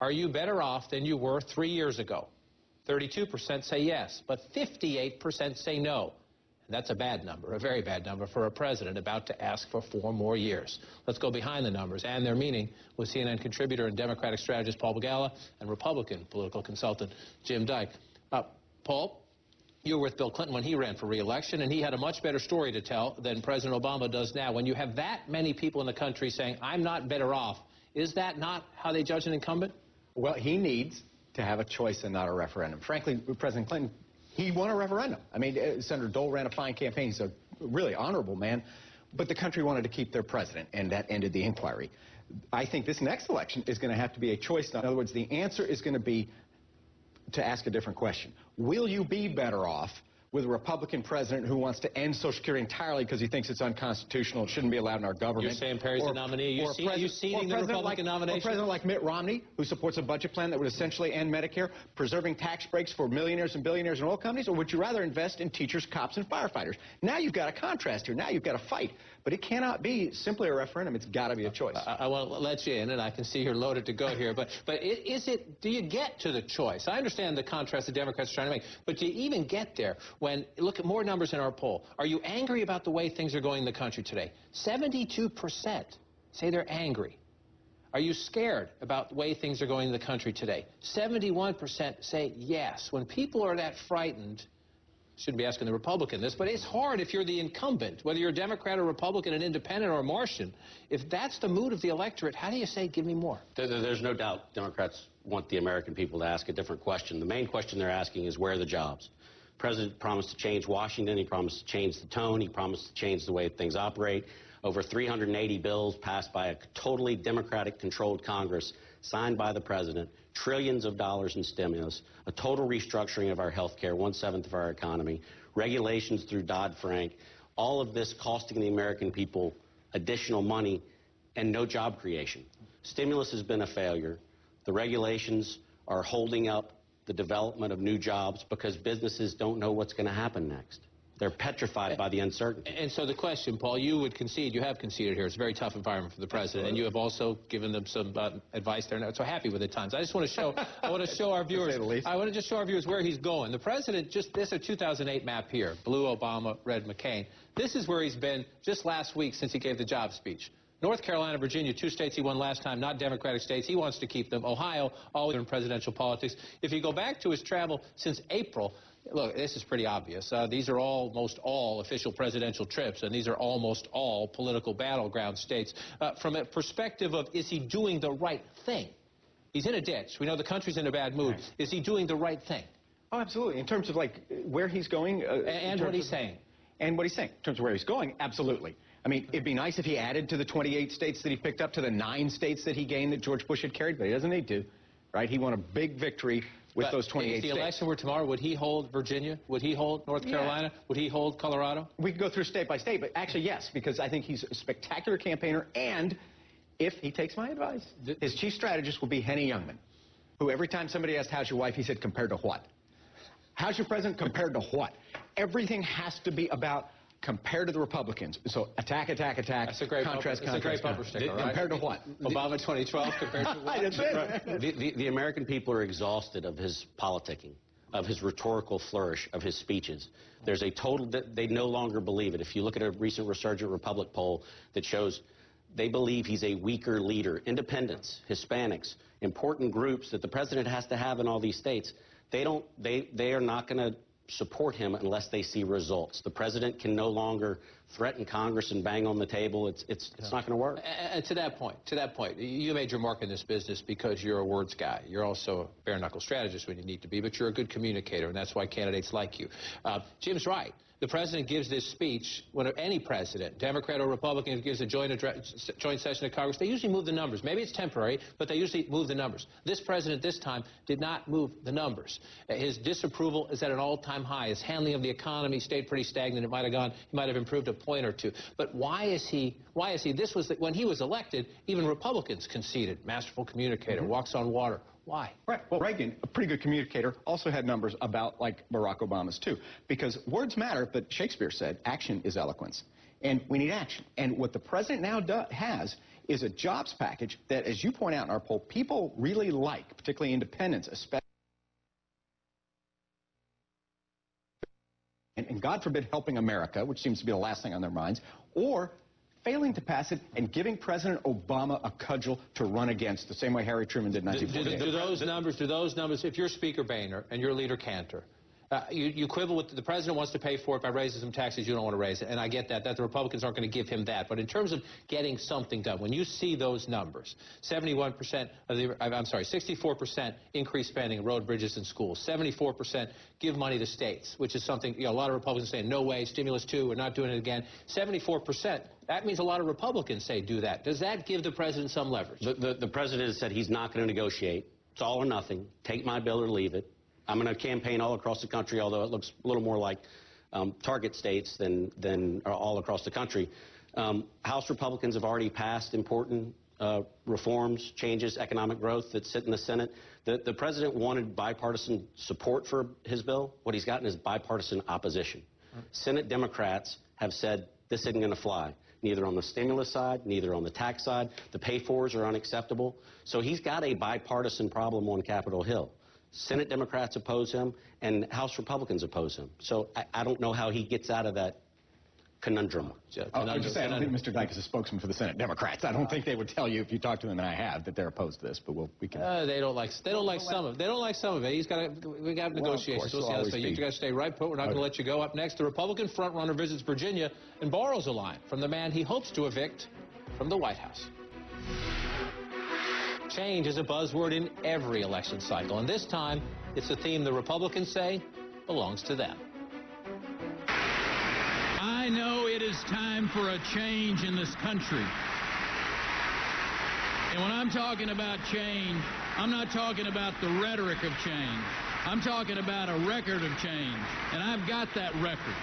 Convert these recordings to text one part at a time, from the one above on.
Are you better off than you were 3 years ago? 32% say yes, but 58% say no. And that's a bad number, a very bad number for a president about to ask for 4 more years. Let's go behind the numbers and their meaning with CNN contributor and Democratic strategist Paul Begala and Republican political consultant Jim Dyke. Paul, you were with Bill Clinton when he ran for re-election, and he had a much better story to tell than President Obama does now. When you have that many people in the country saying, I'm not better off, is that not how they judge an incumbent? Well, he needs to have a choice and not a referendum. Frankly, President Clinton, he won a referendum. I mean, Senator Dole ran a fine campaign. He's a really honorable man. But the country wanted to keep their president, and that ended the inquiry. I think this next election is going to have to be a choice. In other words, the answer is going to be to ask a different question. Will you be better off with a Republican president who wants to end Social Security entirely because he thinks it's unconstitutional and shouldn't be allowed in our government? You're saying Perry's the nominee? Are you ceding the Republican nomination? Or a president like Mitt Romney, who supports a budget plan that would essentially end Medicare, preserving tax breaks for millionaires and billionaires and oil companies? Or would you rather invest in teachers, cops, and firefighters? Now you've got a contrast here. Now you've got a fight. But it cannot be simply a referendum. It's got to be a choice. I want to let you in, and I can see you're loaded to go here. But do you get to the choice? I understand the contrast the Democrats are trying to make. But do you even get there when, look at more numbers in our poll. Are you angry about the way things are going in the country today? 72% say they're angry. Are you scared about the way things are going in the country today? 71% say yes. When people are that frightened, shouldn't be asking the Republican this, but it's hard if you're the incumbent, whether you're a Democrat or Republican, an independent or a Martian. If that's the mood of the electorate, how do you say, give me more? There's no doubt Democrats want the American people to ask a different question. The main question they're asking is, where are the jobs? The president promised to change Washington. He promised to change the tone. He promised to change the way things operate. Over 380 bills passed by a totally Democratic-controlled Congress, signed by the president, trillions of dollars in stimulus, a total restructuring of our health care, 1/7 of our economy, regulations through Dodd-Frank, all of this costing the American people additional money and no job creation. Stimulus has been a failure. The regulations are holding up the development of new jobs because businesses don't know what's going to happen next. They're petrified by the uncertainty. And so the question, Paul, you would concede, you have conceded here, it's a very tough environment for the president, and you have also given them some advice there. Not so happy with it at times. I just want to show, our viewers, I want to just show our viewers where he's going. The president, this is a 2008 map here, blue Obama, red McCain. This is where he's been just last week since he gave the job speech. North Carolina, Virginia, 2 states he won last time, not Democratic states. He wants to keep them. Ohio, always in presidential politics. If you go back to his travel since April, look, this is pretty obvious. These are almost all official presidential trips, and these are almost all political battleground states. From a perspective of, is he doing the right thing? He's in a ditch. We know the country's in a bad mood. Right. Is he doing the right thing? Oh, absolutely. In terms of, like, where he's going. And what he's saying. And what he's saying. In terms of where he's going, absolutely. I mean, it'd be nice if he added to the 28 states that he picked up to the 9 states that he gained that George Bush had carried, but he doesn't need to, right? He won a big victory with those 28 states. If the election were tomorrow, would he hold Virginia? Would he hold North Carolina? Would he hold Colorado? We could go through state by state, but actually, yes, because I think he's a spectacular campaigner, and if he takes my advice, his chief strategist will be Henny Youngman, who every time somebody asked, how's your wife, he said, compared to what? How's your president compared to what? Everything has to be about compared to the Republicans. So attack, attack, attack. That's a great contrast, bumper, contrast, bumper sticker, right? Compared to what? Obama 2012 compared to what? That's it. The American people are exhausted of his politicking, of his rhetorical flourish, of his speeches. There's a total, they no longer believe it. If you look at a recent Resurgent Republic poll that shows they believe he's a weaker leader. Independents, Hispanics, important groups that the president has to have in all these states, they are not going to support him unless they see results. The president can no longer threaten Congress and bang on the table. It's not going to work. And to that point, you made your mark in this business because you're a words guy. You're also a bare-knuckle strategist when you need to be, but you're a good communicator, and that's why candidates like you. Jim's right. The president gives this speech when any president, Democrat or Republican, gives a joint session of Congress. They usually move the numbers. Maybe it's temporary, but they usually move the numbers. This president this time did not move the numbers. His disapproval is at an all-time high. His handling of the economy stayed pretty stagnant. He might have improved a point or two. But why is he, this was, when he was elected, even Republicans conceded. Masterful communicator, walks on water. Why? Right. Well, Reagan, a pretty good communicator, also had numbers about, like, Barack Obama's, too. Because words matter, but Shakespeare said action is eloquence. And we need action. And what the president now has is a jobs package that, as you point out in our poll, people really like, particularly independents, especially. And God forbid helping America, which seems to be the last thing on their minds, or failing to pass it and giving President Obama a cudgel to run against, the same way Harry Truman did in 1948. Do those numbers, if you're Speaker Boehner and you're Leader Cantor, you quibble with the president wants to pay for it by raising some taxes, you don't want to raise it, and I get that the Republicans aren't going to give him that. But in terms of getting something done, when you see those numbers, 64% increased spending in road, bridges, and schools, 74% give money to states, which is something, you know, a lot of Republicans saying, no way, stimulus 2, we're not doing it again. 74%, that means a lot of Republicans say do that. Does that give the president some leverage? The president has said he's not going to negotiate. It's all or nothing. Take my bill or leave it. I'm going to campaign all across the country, although it looks a little more like target states than all across the country. House Republicans have already passed important reforms, changes, economic growth that sit in the Senate. The president wanted bipartisan support for his bill. What he's gotten is bipartisan opposition. Senate Democrats have said this isn't going to fly, neither on the stimulus side, neither on the tax side. The pay-fors are unacceptable. So he's got a bipartisan problem on Capitol Hill. Senate Democrats oppose him, and House Republicans oppose him. So I don't know how he gets out of that conundrum. I would just say, I don't think Mr. Dyke is a spokesman for the Senate Democrats. I don't think they would tell you, if you talk to them, and I have, that they're opposed to this. But we can. They don't like some of it. We got negotiations. We'll see how this. You got to stay right put. We're not going to let you go. Up next, the Republican frontrunner visits Virginia and borrows a line from the man he hopes to evict from the White House. Change is a buzzword in every election cycle, and this time it's a theme the Republicans say belongs to them. I know it is time for a change in this country. And when I'm talking about change, I'm not talking about the rhetoric of change. I'm talking about a record of change, and I've got that record.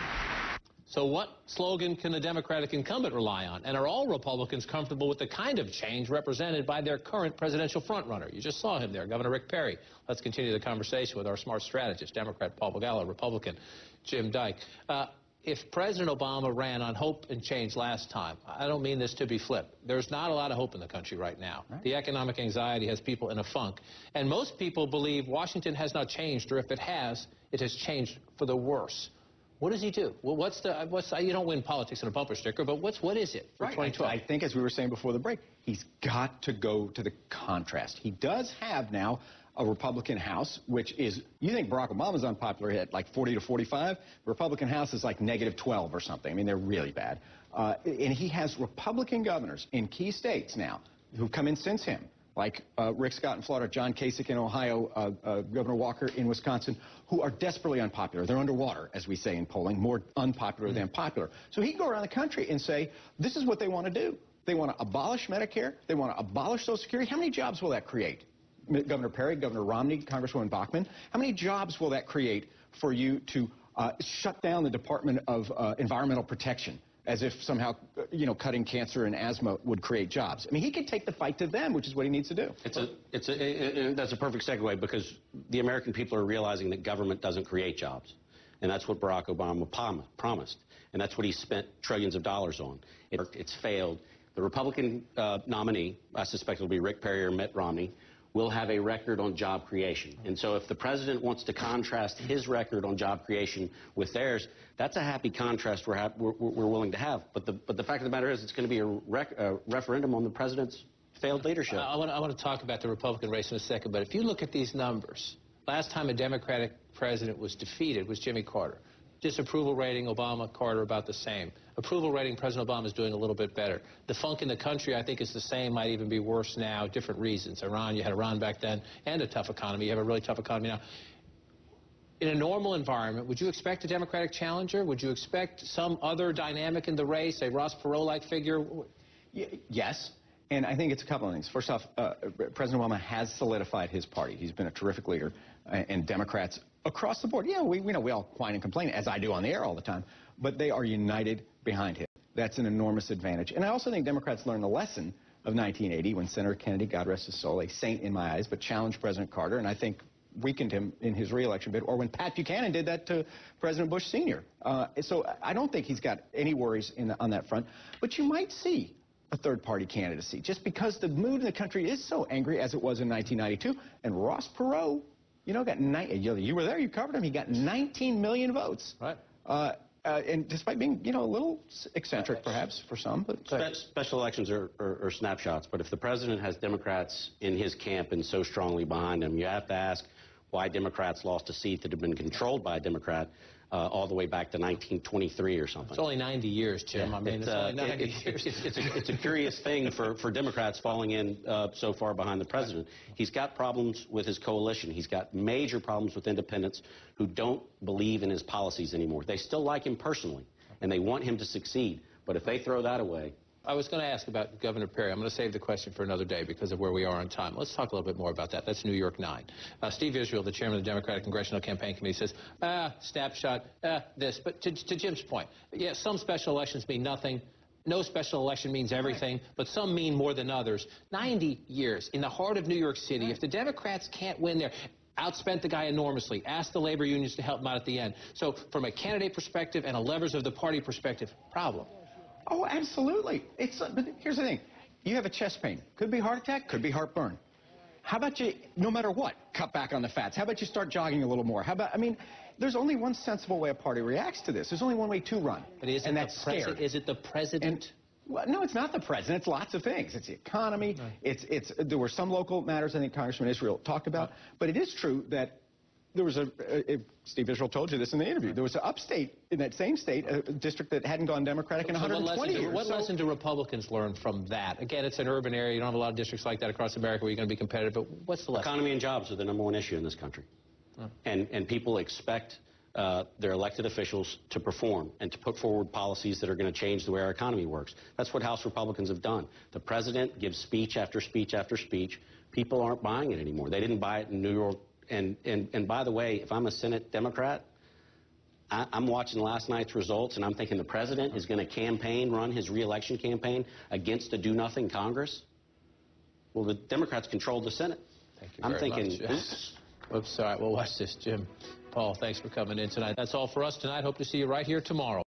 So what slogan can the Democratic incumbent rely on? And are all Republicans comfortable with the kind of change represented by their current presidential frontrunner? You just saw him there, Governor Rick Perry. Let's continue the conversation with our smart strategist, Democrat Paul Begala, Republican Jim Dyke. If President Obama ran on hope and change last time, I don't mean this to be flip. There's not a lot of hope in the country right now. Right. The economic anxiety has people in a funk. And most people believe Washington has not changed, or if it has changed for the worse. What does he do? Well, you don't win politics in a bumper sticker, but what is it for 2012? I think, as we were saying before the break, he's got to go to the contrast. He does have now a Republican House, which is, you think Barack Obama's unpopular at like 40 to 45? The Republican House is like -12 or something. I mean, they're really bad. And he has Republican governors in key states now who've come in since him, like Rick Scott in Florida, John Kasich in Ohio, Governor Walker in Wisconsin, who are desperately unpopular. They're underwater, as we say in polling, more unpopular than popular. So he can go around the country and say, this is what they want to do. They want to abolish Medicare. They want to abolish Social Security. How many jobs will that create? Governor Perry, Governor Romney, Congresswoman Bachmann, how many jobs will that create for you to shut down the Department of Environmental Protection? As if somehow, you know, cutting cancer and asthma would create jobs. I mean, he could take the fight to them, which is what he needs to do. That's a perfect segue, because the American people are realizing that government doesn't create jobs. And that's what Barack Obama promised. And that's what he spent trillions of dollars on. It's failed. The Republican nominee, I suspect it'll be Rick Perry or Mitt Romney, will have a record on job creation. And so if the president wants to contrast his record on job creation with theirs, that's a happy contrast we're willing to have. But the fact of the matter is, it's going to be a referendum on the president's failed leadership. I want to talk about the Republican race in a second, but if you look at these numbers, last time a Democratic president was defeated was Jimmy Carter. Disapproval rating, Obama, Carter, about the same. Approval rating, President Obama is doing a little bit better. The funk in the country, I think, is the same, might even be worse now, different reasons. Iran, you had Iran back then, and a tough economy. You have a really tough economy now. In a normal environment, would you expect a Democratic challenger? Would you expect some other dynamic in the race, a Ross Perot-like figure? Yes. And I think it's a couple of things. First off, President Obama has solidified his party. He's been a terrific leader, and Democrats across the board, yeah, we know we all whine and complain, as I do on the air all the time, but they are united behind him. That's an enormous advantage. And I also think Democrats learned the lesson of 1980 when Senator Kennedy, God rest his soul, a saint in my eyes, but challenged President Carter, and I think weakened him in his re-election bid, or when Pat Buchanan did that to President Bush Sr. So I don't think he's got any worries on that front. But you might see a third-party candidacy, just because the mood in the country is so angry as it was in 1992. And Ross Perot, you know, you were there, you covered him. He got 19 million votes. Right. And despite being, you know, a little eccentric perhaps for some, but special elections are snapshots. But if the president has Democrats in his camp and so strongly behind him, you have to ask why Democrats lost a seat that had been controlled by a Democrat all the way back to 1923 or something. It's only 90 years, Jim. Yeah, I mean, it's only 90 years. It's a curious thing for Democrats falling in so far behind the president. He's got problems with his coalition. He's got major problems with independents who don't believe in his policies anymore. They still like him personally, and they want him to succeed. But if they throw that away... I was going to ask about Governor Perry. I'm going to save the question for another day because of where we are on time. Let's talk a little bit more about that. That's New York 9. Steve Israel, the chairman of the Democratic Congressional Campaign Committee, says, snapshot, this. But to Jim's point, yeah, some special elections mean nothing. No special election means everything, but some mean more than others. 90 years in the heart of New York City. If the Democrats can't win there, outspent the guy enormously. Asked the labor unions to help him out at the end. So from a candidate perspective and a levers of the party perspective, problem. Oh, absolutely. But here's the thing. You have a chest pain. Could be heart attack, could be heartburn. How about you, no matter what, cut back on the fats? How about you start jogging a little more? How about, I mean, there's only one sensible way a party reacts to this. There's only one way to run. But is it the president? Well, no, it's not the president. It's lots of things. It's the economy. Right. There were some local matters I think Congressman Israel talked about. Right. But it is true that there was Steve Israel told you this in the interview. There was an upstate, in that same state, a district that hadn't gone Democratic in 120 years. What lesson do Republicans learn from that? Again, it's an urban area. You don't have a lot of districts like that across America where you're going to be competitive. But what's the lesson? Economy and jobs are the #1 issue in this country. And people expect their elected officials to perform and to put forward policies that are going to change the way our economy works. That's what House Republicans have done. The president gives speech after speech after speech. People aren't buying it anymore. They didn't buy it in New York. And by the way, if I'm a Senate Democrat, I'm watching last night's results, and I'm thinking the president is going to run his re-election campaign against a do-nothing Congress. Well, the Democrats control the Senate. Thank you very much. Oops. Oops, all right, we'll watch this, Jim. Paul, thanks for coming in tonight. That's all for us tonight. Hope to see you right here tomorrow.